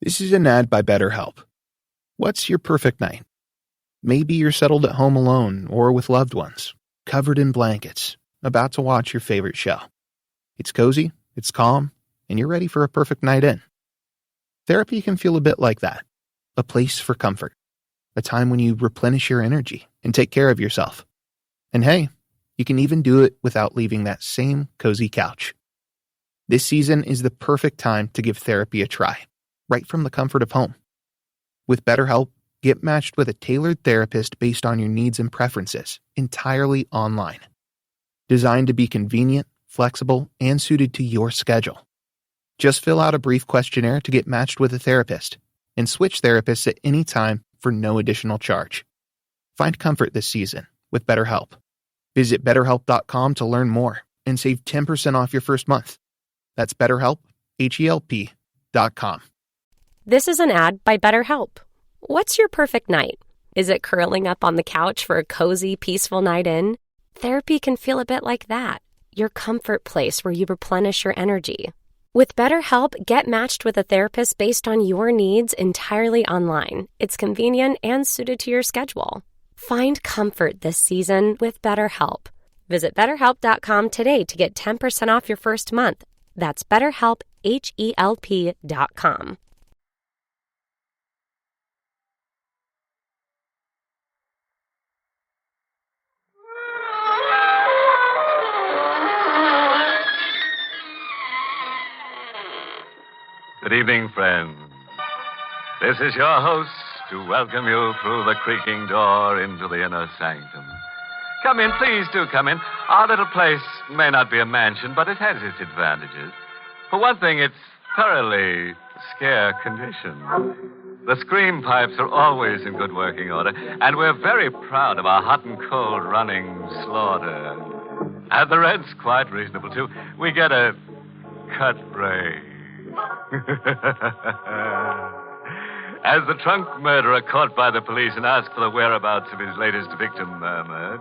This is an ad by BetterHelp. What's your perfect night? Maybe you're settled at home alone or with loved ones, covered in blankets, about to watch your favorite show. It's cozy, it's calm, and you're ready for a perfect night in. Therapy can feel a bit like that. A place for comfort. A time when you replenish your energy and take care of yourself. And hey, you can even do it without leaving that same cozy couch. This season is the perfect time to give therapy a try, right from the comfort of home. With BetterHelp, get matched with a tailored therapist based on your needs and preferences, entirely online. Designed to be convenient, flexible, and suited to your schedule. Just fill out a brief questionnaire to get matched with a therapist, and switch therapists at any time for no additional charge. Find comfort this season with BetterHelp. Visit BetterHelp.com to learn more and save 10% off your first month. That's BetterHelp, HELP.com. This is an ad by BetterHelp. What's your perfect night? Is it curling up on the couch for a cozy, peaceful night in? Therapy can feel a bit like that. Your comfort place where you replenish your energy. With BetterHelp, get matched with a therapist based on your needs entirely online. It's convenient and suited to your schedule. Find comfort this season with BetterHelp. Visit BetterHelp.com today to get 10% off your first month. That's BetterHelp, HELP.com. Good evening, friends. This is your host to welcome you through the creaking door into the inner sanctum. Come in, please do come in. Our little place may not be a mansion, but it has its advantages. For one thing, it's thoroughly scare condition. The scream pipes are always in good working order, and we're very proud of our hot and cold running slaughter. And the rent's quite reasonable, too. We get a cut break. As the trunk murderer caught by the police and asked for the whereabouts of his latest victim murmured,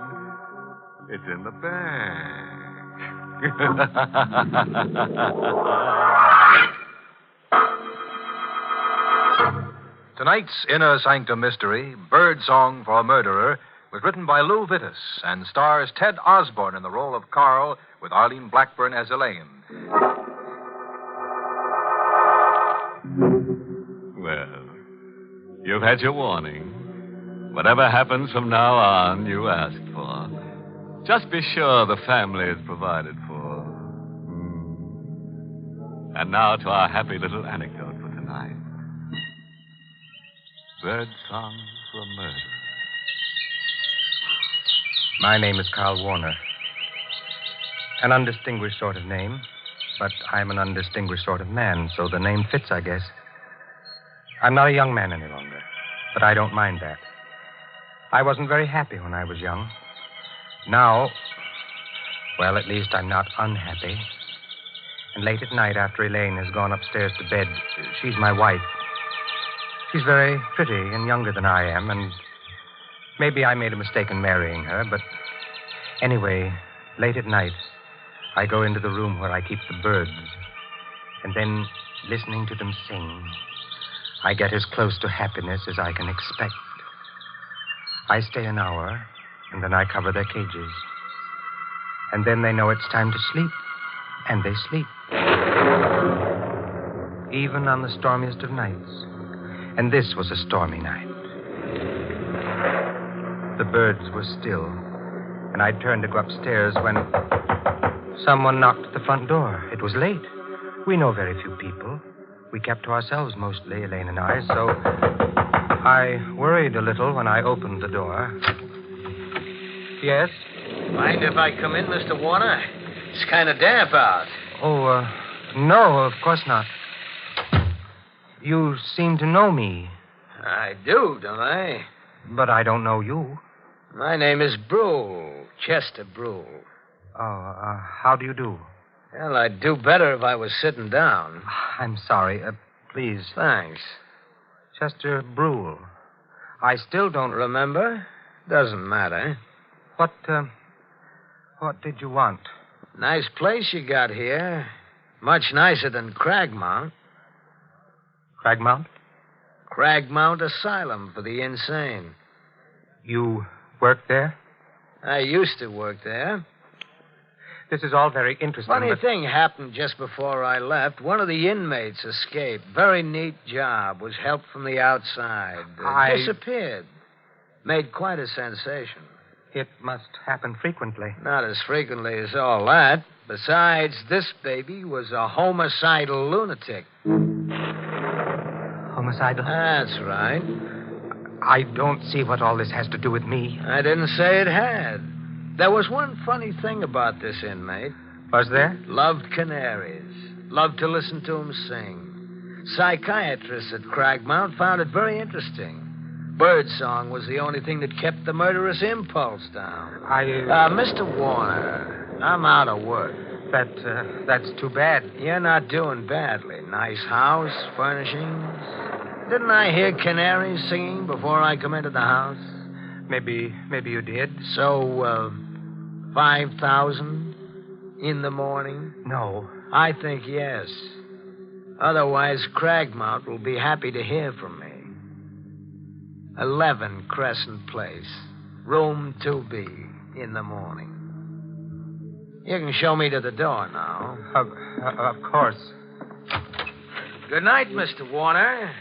"It's in the bag." Tonight's Inner Sanctum mystery, Birdsong for a Murderer, was written by Lou Vittis and stars Ted Osborne in the role of Carl with Arlene Blackburn as Elaine. Well, you've had your warning. Whatever happens from now on, you asked for. Just be sure the family is provided for. And now to our happy little anecdote for tonight. Birdsong for a Murderer. My name is Carl Warner. An undistinguished sort of name, but I'm an undistinguished sort of man, so the name fits, I guess. I'm not a young man any longer, but I don't mind that. I wasn't very happy when I was young. Now, well, at least I'm not unhappy. And late at night, after Elaine has gone upstairs to bed, she's my wife. She's very pretty and younger than I am, and maybe I made a mistake in marrying her, but anyway, late at night, I go into the room where I keep the birds, and then, listening to them sing, I get as close to happiness as I can expect. I stay an hour, and then I cover their cages. And then they know it's time to sleep, and they sleep. Even on the stormiest of nights. And this was a stormy night. The birds were still, and I turned to go upstairs when someone knocked at the front door. It was late. We know very few people. We kept to ourselves mostly, Elaine and I, so I worried a little when I opened the door. Yes? Mind if I come in, Mr. Warner? It's kind of damp out. Oh, no, of course not. You seem to know me. I do, don't I? But I don't know you. My name is Brule, Chester Brule. Oh, how do you do? Well, I'd do better if I was sitting down. I'm sorry. Please. Thanks. Chester Brule. I still don't... Remember? Doesn't matter. What did you want? Nice place you got here. Much nicer than Cragmount. Cragmount? Cragmount Asylum for the insane. You work there? I used to work there. This is all very interesting, Funny but... thing happened just before I left. One of the inmates escaped. Very neat job. Was help from the outside. Disappeared. Made quite a sensation. It must happen frequently. Not as frequently as all that. Besides, this baby was a homicidal lunatic. Homicidal? That's right. I don't see what all this has to do with me. I didn't say it had. There was one funny thing about this inmate. Was there? Loved canaries. Loved to listen to them sing. Psychiatrists at Cragmount found it very interesting. Birdsong was the only thing that kept the murderous impulse down. Mr. Warner, I'm out of work. That's too bad. You're not doing badly. Nice house, furnishings. Didn't I hear canaries singing before I come into the house? Maybe you did. So, 5,000 in the morning? No. I think yes. Otherwise, Cragmount will be happy to hear from me. 11 Crescent Place, room 2B, in the morning. You can show me to the door now. Of course. Good night, Mr. Warner.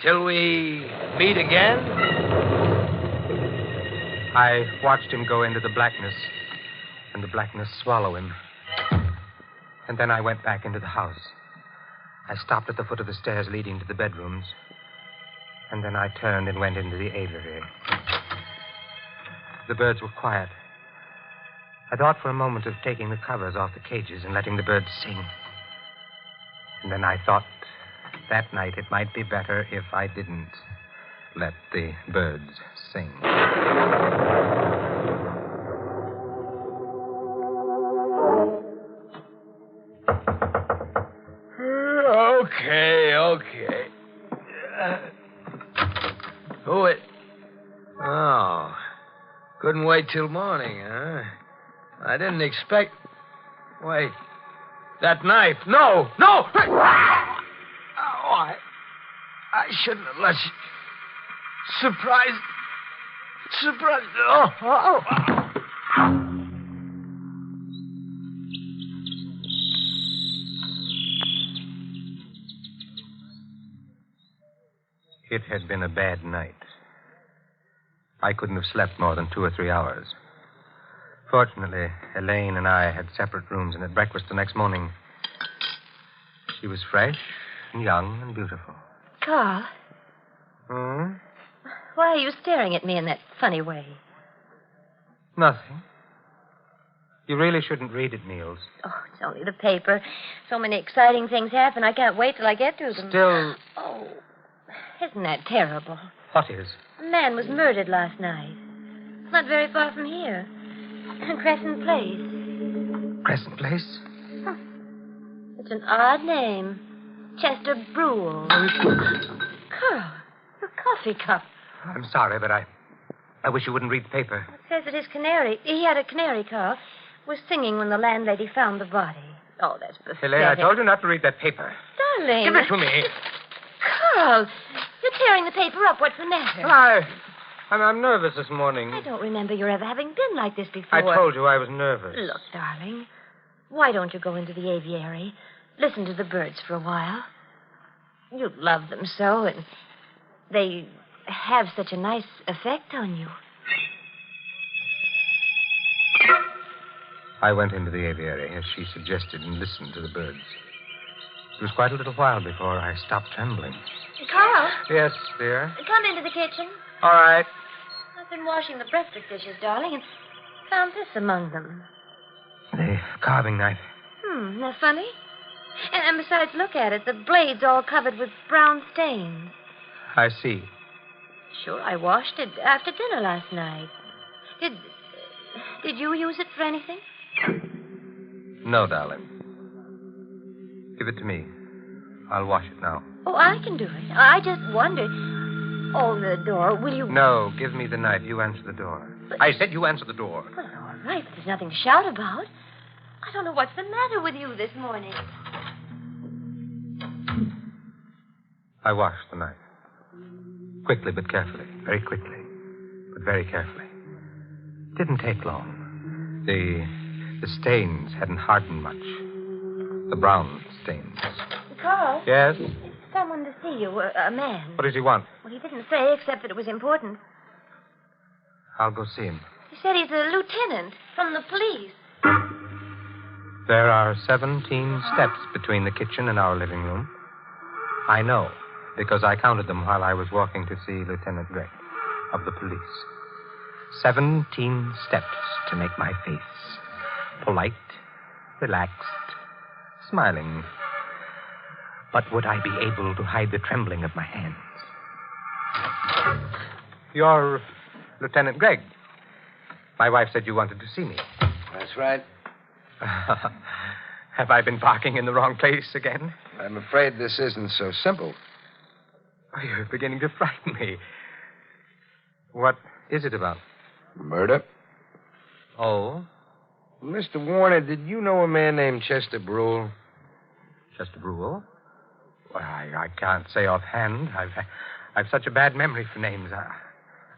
Till we meet again. I watched him go into the blackness, and the blackness swallow him. And then I went back into the house. I stopped at the foot of the stairs leading to the bedrooms. And then I turned and went into the aviary. The birds were quiet. I thought for a moment of taking the covers off the cages and letting the birds sing. And then I thought that night it might be better if I didn't let the birds sing. Okay. Who it? Oh. Couldn't wait till morning, huh? I didn't expect... Wait. That knife. No! Oh, I shouldn't have let you... Surprise. Oh. It had been a bad night. I couldn't have slept more than 2 or 3 hours. Fortunately, Elaine and I had separate rooms, and at breakfast the next morning, she was fresh and young and beautiful. Carl. Hmm? Why are you staring at me in that funny way? Nothing. You really shouldn't read it, Niels. Oh, it's only the paper. So many exciting things happen, I can't wait till I get to them. Still... Oh, isn't that terrible? What is? A man was murdered last night. Not very far from here. Crescent Place. Crescent Place? Huh. It's an odd name. Chester Brule. Carl, your coffee cup. I'm sorry, but I wish you wouldn't read the paper. It says that his canary, he had a canary, Carl, was singing when the landlady found the body. Oh, that's pathetic. Elaine, I told you not to read that paper. Darling. Give it to me. Carl, you're tearing the paper up. What's the matter? Well, I'm nervous this morning. I don't remember your ever having been like this before. I told you I was nervous. Look, darling, why don't you go into the aviary, listen to the birds for a while? You love them so, and they have such a nice effect on you. I went into the aviary, as she suggested, and listened to the birds. It was quite a little while before I stopped trembling. Carl? Yes, dear? Come into the kitchen. All right. I've been washing the breakfast dishes, darling, and found this among them. The carving knife. Isn't that funny? And besides, look at it. The blade's all covered with brown stains. I see. Sure, I washed it after dinner last night. Did you use it for anything? No, darling. Give it to me. I'll wash it now. Oh, I can do it. I just wondered. Oh, the door. Will you... No, give me the knife. You answer the door. But... I said you answer the door. Well, all right, but there's nothing to shout about. I don't know what's the matter with you this morning. I washed the knife. Quickly but carefully. Very quickly, but very carefully. It didn't take long. The stains hadn't hardened much. The brown stains. Carl? Yes? Someone to see you, a man. What does he want? Well, he didn't say except that it was important. I'll go see him. He said he's a lieutenant from the police. There are 17 steps between the kitchen and our living room. I know, because I counted them while I was walking to see Lieutenant Gregg of the police. 17 steps to make my face polite, relaxed, smiling. But would I be able to hide the trembling of my hands? You're Lieutenant Gregg. My wife said you wanted to see me. That's right. Have I been parking in the wrong place again? I'm afraid this isn't so simple. Oh, you're beginning to frighten me. What is it about? Murder? Oh? Mr. Warner, did you know a man named Chester Brule? Chester Brule? Well, I can't say offhand. I've such a bad memory for names.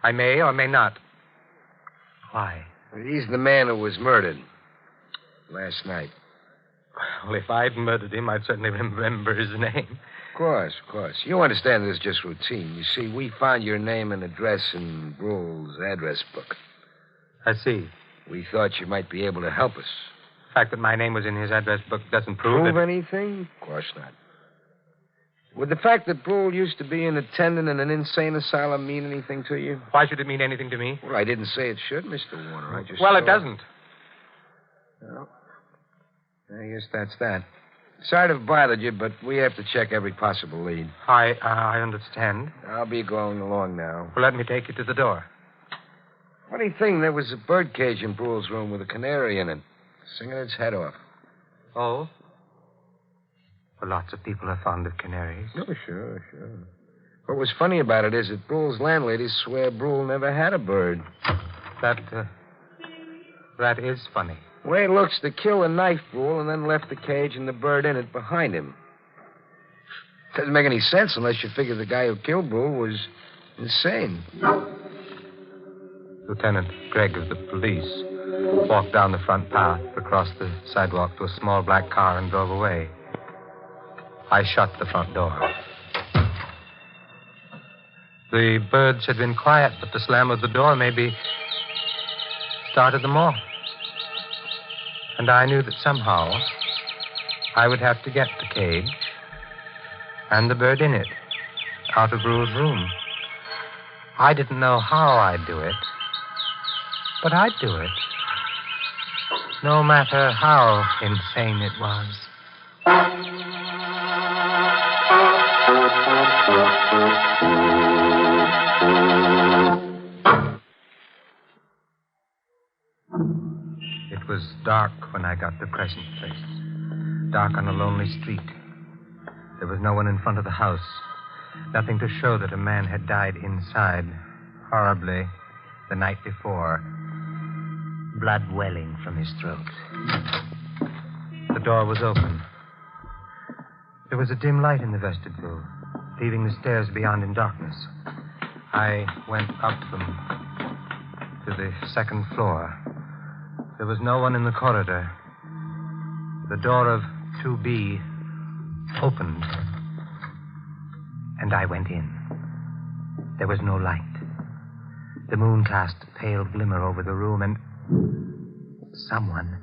I may or may not. Why? He's the man who was murdered last night. Well, if I'd murdered him, I'd certainly remember his name. Of course. You understand this is just routine. You see, we found your name and address in Brule's address book. I see. We thought you might be able to help us. The fact that my name was in his address book doesn't prove anything? Of course not. Would the fact that Brule used to be an attendant in an insane asylum mean anything to you? Why should it mean anything to me? Well, I didn't say it should, Mr. Warner. I just Well, it thought... doesn't. Well, I guess that's that. Sorry to have bothered you, but we have to check every possible lead. I understand. I'll be going along now. Well, let me take you to the door. Funny thing, there was a bird cage in Brule's room with a canary in it, singing its head off. Oh? Well, lots of people are fond of canaries. Oh, sure. What was funny about it is that Brule's landladies swear Brule never had a bird. That is funny. The way it looks, they killed and knifed Brule and then left the cage and the bird in it behind him. Doesn't make any sense unless you figure the guy who killed Brule was insane. Lieutenant Gregg of the police walked down the front path, across the sidewalk to a small black car and drove away. I shut the front door. The birds had been quiet, but the slam of the door maybe started them off. And I knew that somehow I would have to get the cage and the bird in it out of Brule's room. I didn't know how I'd do it, but I'd do it, no matter how insane it was. It was dark when I got to Crescent Place. Dark on a lonely street. There was no one in front of the house. Nothing to show that a man had died inside, horribly, the night before. Blood welling from his throat. The door was open. There was a dim light in the vestibule, leaving the stairs beyond in darkness. I went up them to the second floor. There was no one in the corridor. The door of 2B opened, and I went in. There was no light. The moon cast a pale glimmer over the room, and someone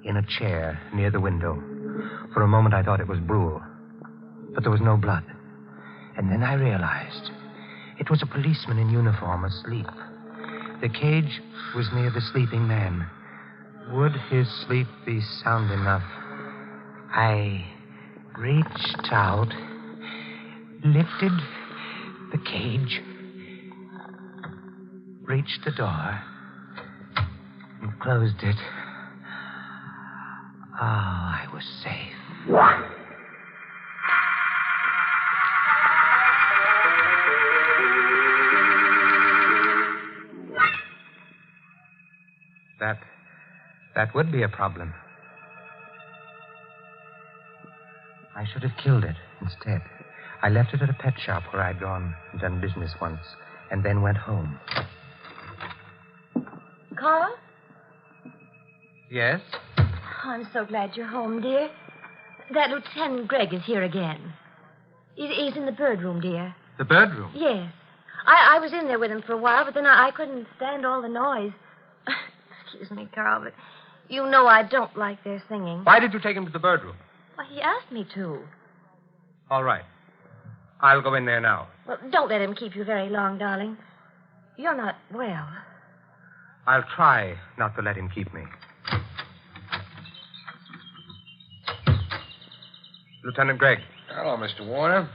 in a chair near the window. For a moment, I thought it was Brule, but there was no blood. And then I realized it was a policeman in uniform asleep. The cage was near the sleeping man. Would his sleep be sound enough? I reached out, lifted the cage, reached the door, and closed it. Oh, I was safe. That would be a problem. I should have killed it instead. I left it at a pet shop where I'd gone and done business once, and then went home. Carl? Yes? Oh, I'm so glad you're home, dear. That Lieutenant Gregg is here again. He's in the bird room, dear. The bird room? Yes. I was in there with him for a while, but then I couldn't stand all the noise. Excuse me, Carl, but you know I don't like their singing. Why did you take him to the bird room? Well, he asked me to. All right. I'll go in there now. Well, don't let him keep you very long, darling. You're not well. I'll try not to let him keep me. Lieutenant Gregg. Hello, Mr. Warner.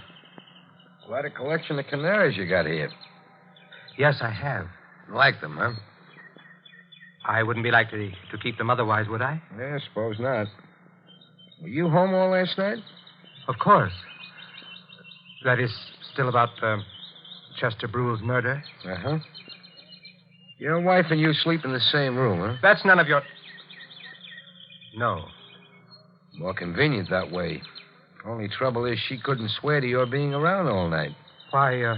Quite a collection of canaries you got here. Yes, I have. Like them, huh? I wouldn't be likely to keep them otherwise, would I? Yeah, I suppose not. Were you home all last night? Of course. That is still about Chester Brule's murder? Uh-huh. Your wife and you sleep in the same room, huh? That's none of your... No. More convenient that way. Only trouble is she couldn't swear to your being around all night. Why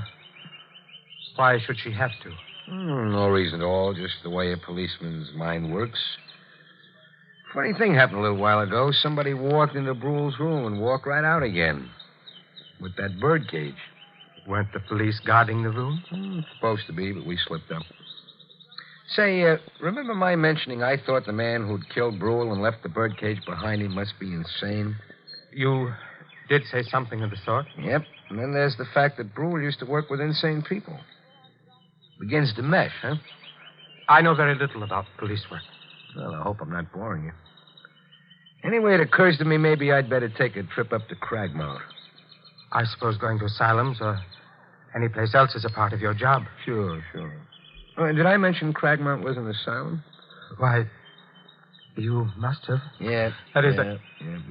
should she have to? No reason at all, just the way a policeman's mind works. Funny thing happened a little while ago. Somebody walked into Brule's room and walked right out again. With that bird cage. Weren't the police guarding the room? Supposed to be, but we slipped up. Say, remember my mentioning I thought the man who'd killed Brule and left the bird cage behind him must be insane? You did say something of the sort? Yep. And then there's the fact that Brule used to work with insane people. Begins to mesh, huh? I know very little about police work. Well, I hope I'm not boring you. Anyway, it occurs to me maybe I'd better take a trip up to Cragmount. I suppose going to asylums or any place else is a part of your job. Sure. Oh, did I mention Cragmount was an asylum? Why, you must have. Yeah. That is yeah.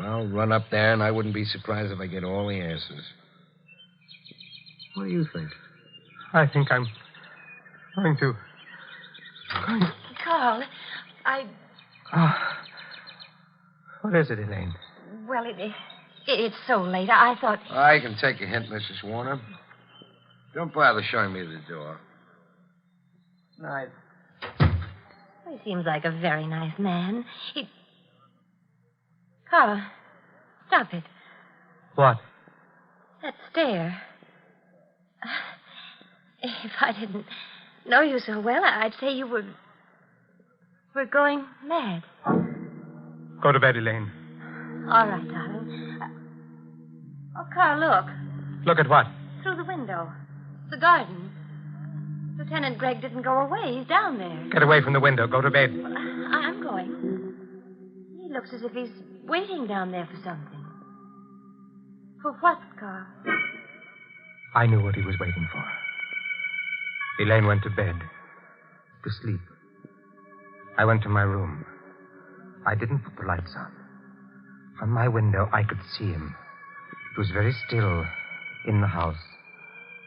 I'll run up there, and I wouldn't be surprised if I get all the answers. What do you think? I think I'm going to... Carl, What is it, Elaine? Well, it's so late. I thought... I can take a hint, Mrs. Warner. Don't bother showing me the door. Nice. He seems like a very nice man. Carl, stop it. What? That stare. If I didn't know you so well, I'd say you were going mad. Go to bed, Elaine. All right, darling. Oh, Carl, look. Look at what? Through the window. The garden. Lieutenant Gregg didn't go away. He's down there. Get away from the window. Go to bed. I'm going. He looks as if he's waiting down there for something. For what, Carl? I knew what he was waiting for. Elaine went to bed. To sleep. I went to my room. I didn't put the lights on. From my window, I could see him. It was very still in the house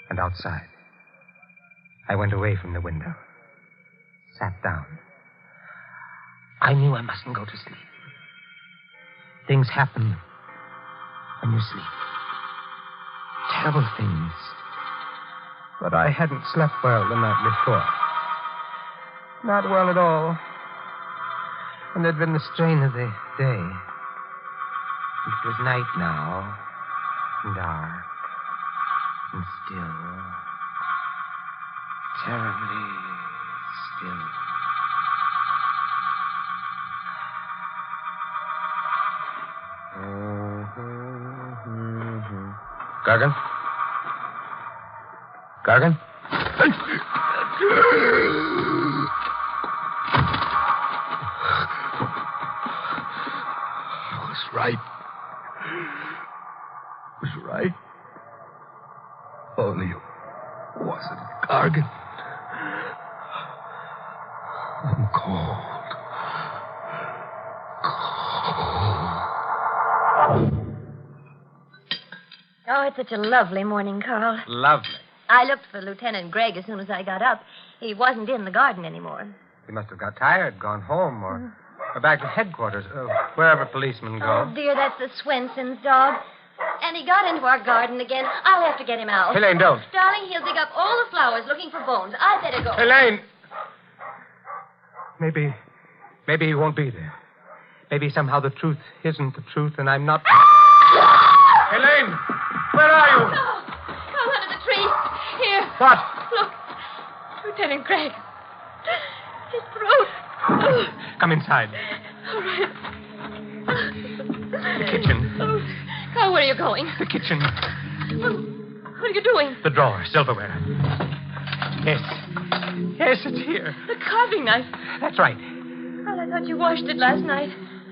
and outside. I went away from the window. Sat down. I knew I mustn't go to sleep. Things happen when you sleep. Terrible things. But I hadn't slept well the night before. Not well at all. And there'd been the strain of the day. It was night now. Dark. And still. Terribly still. Gargan? Gargan? I was right. Only it wasn't Gargan. I'm cold. Oh, it's such a lovely morning, Carl. Lovely. I looked for Lieutenant Gregg as soon as I got up. He wasn't in the garden anymore. He must have got tired, gone home, or back to headquarters, wherever policemen go. Oh, dear, that's the Swenson's dog. And he got into our garden again. I'll have to get him out. Elaine, don't. Darling, he'll dig up all the flowers looking for bones. I'd better go. Elaine! Maybe he won't be there. Maybe somehow the truth isn't the truth and I'm not... Elaine! Where are you? Oh, I'm under the tree. Here. What? Look. Lieutenant Gregg. His throat. Oh. Come inside. All right. The kitchen. Oh, Carl, where are you going? The kitchen. What are you doing? The drawer. Silverware. Yes. Yes, it's here. The carving knife. That's right. Well, I thought you washed it last night.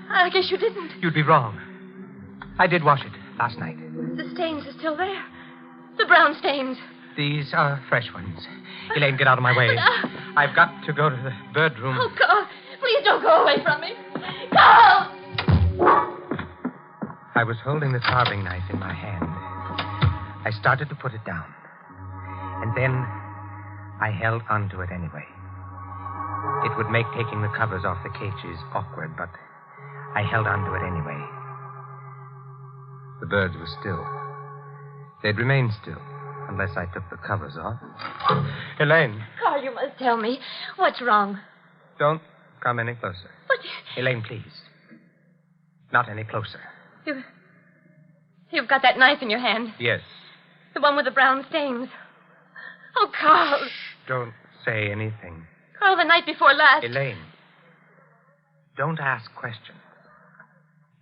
I guess you didn't. You'd be wrong. I did wash it last night. The stains are still there. The brown stains. These are fresh ones. Elaine, get out of my way. I've got to go to the bird room. Oh, Carl, please don't go away from me. Carl! I was holding the carving knife in my hand. I started to put it down. And then I held onto it anyway. It would make taking the covers off the cages awkward, but I held onto it anyway. The birds were still. They'd remain still unless I took the covers off. Elaine. Carl, you must tell me. What's wrong? Don't come any closer. What? Elaine, please. Not any closer. You've got that knife in your hand. Yes. The one with the brown stains. Oh, Carl. Shh, don't say anything. Carl, the night before last. Elaine, don't ask questions.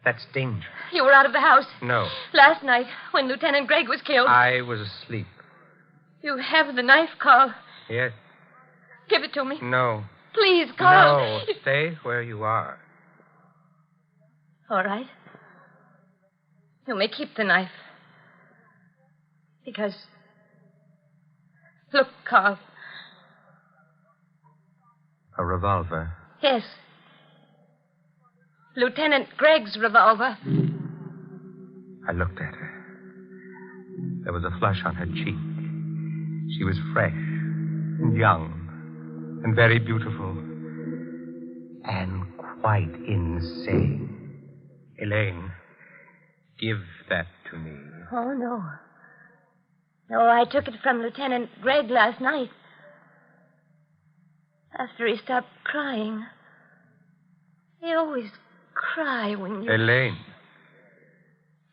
That's dangerous. You were out of the house. No. Last night, when Lieutenant Gregg was killed. I was asleep. You have the knife, Carl. Yes. Give it to me. No. Please, Carl. No, stay where you are. All right. You may keep the knife. Because... Look, Carl. A revolver. Yes. Lieutenant Gregg's revolver. I looked at her. There was a flush on her cheek. She was fresh and young and very beautiful and quite insane. Elaine, give that to me. Oh, no. No, I took it from Lieutenant Gregg last night. After he stopped crying. He always cry when you... Elaine.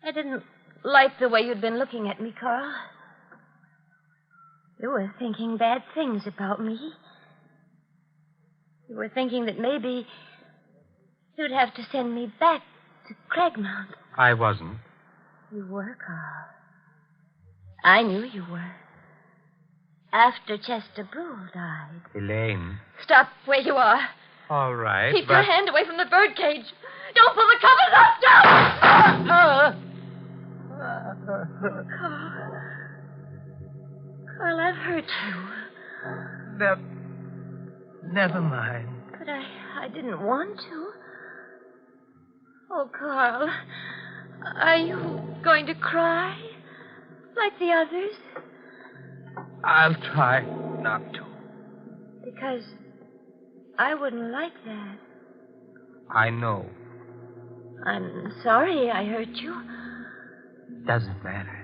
I didn't like the way you'd been looking at me, Carl. You were thinking bad things about me. You were thinking that maybe you'd have to send me back to Cragmount. I wasn't. You were, Carl. I knew you were. After Chester Brule died. Elaine. Stop where you are. All right, Keep your hand away from the birdcage. Don't pull the covers up. Stop! Carl, I've hurt you. Never mind. But I didn't want to. Oh, Carl. Are you going to cry? Like the others? I'll try not to. Because I wouldn't like that. I know. I'm sorry I hurt you. Doesn't matter.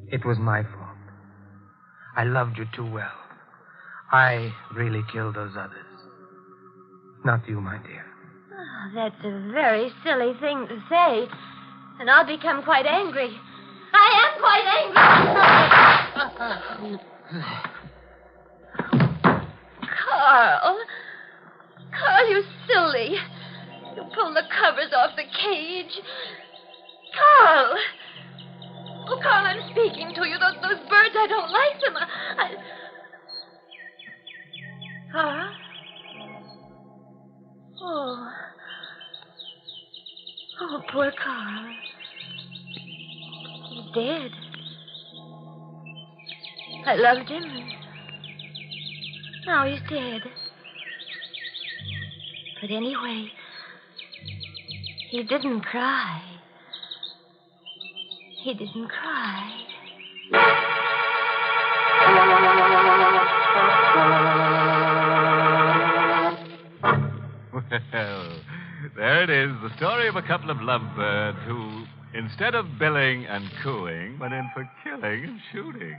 It was my fault. I loved you too well. I really killed those others. Not you, my dear. Oh, that's a very silly thing to say. And I'll become quite angry. I am quite angry. Carl. Carl, you silly. You pulled the covers off the cage. Carl. Oh, Carl, I'm speaking to you. Those birds, I don't like them. Carl? Oh. Oh, poor Carl. He's dead. I loved him. Now he's dead. But anyway, he didn't cry. He didn't cry. Well, there it is, the story of a couple of lovebirds who, instead of billing and cooing, went in for killing and shooting.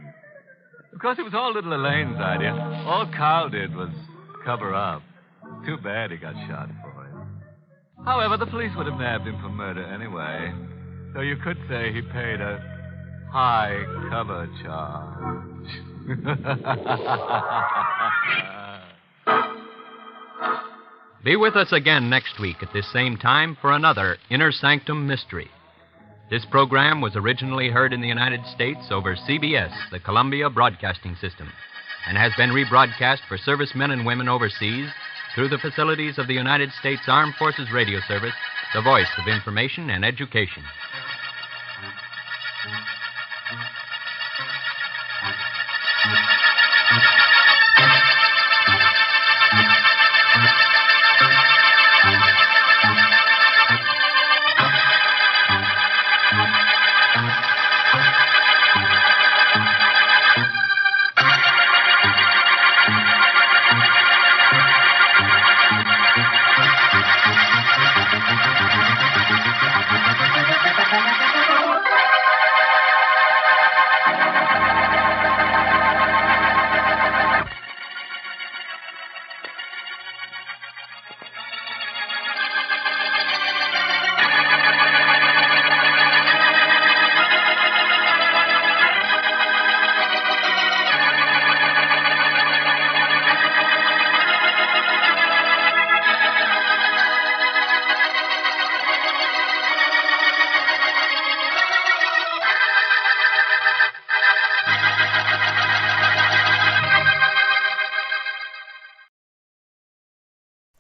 Of course, it was all little Elaine's idea. All Carl did was cover up. Too bad he got shot for it. However, the police would have nabbed him for murder anyway. So you could say he paid a high cover charge. Be with us again next week at this same time for another Inner Sanctum Mystery. This program was originally heard in the United States over CBS, the Columbia Broadcasting System, and has been rebroadcast for servicemen and women overseas through the facilities of the United States Armed Forces Radio Service, the voice of information and education.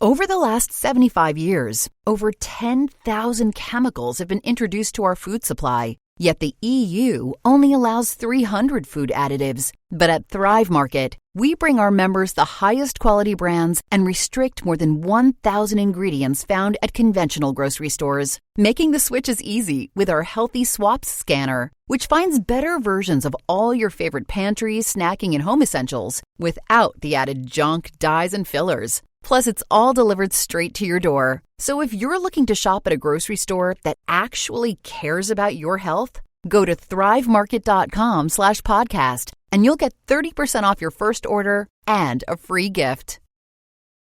Over the last 75 years, over 10,000 chemicals have been introduced to our food supply. Yet the EU only allows 300 food additives. But at Thrive Market, we bring our members the highest quality brands and restrict more than 1,000 ingredients found at conventional grocery stores. Making the switch is easy with our Healthy Swaps scanner, which finds better versions of all your favorite pantry, snacking, and home essentials without the added junk, dyes, and fillers. Plus, it's all delivered straight to your door. So if you're looking to shop at a grocery store that actually cares about your health, go to thrivemarket.com/podcast and you'll get 30% off your first order and a free gift.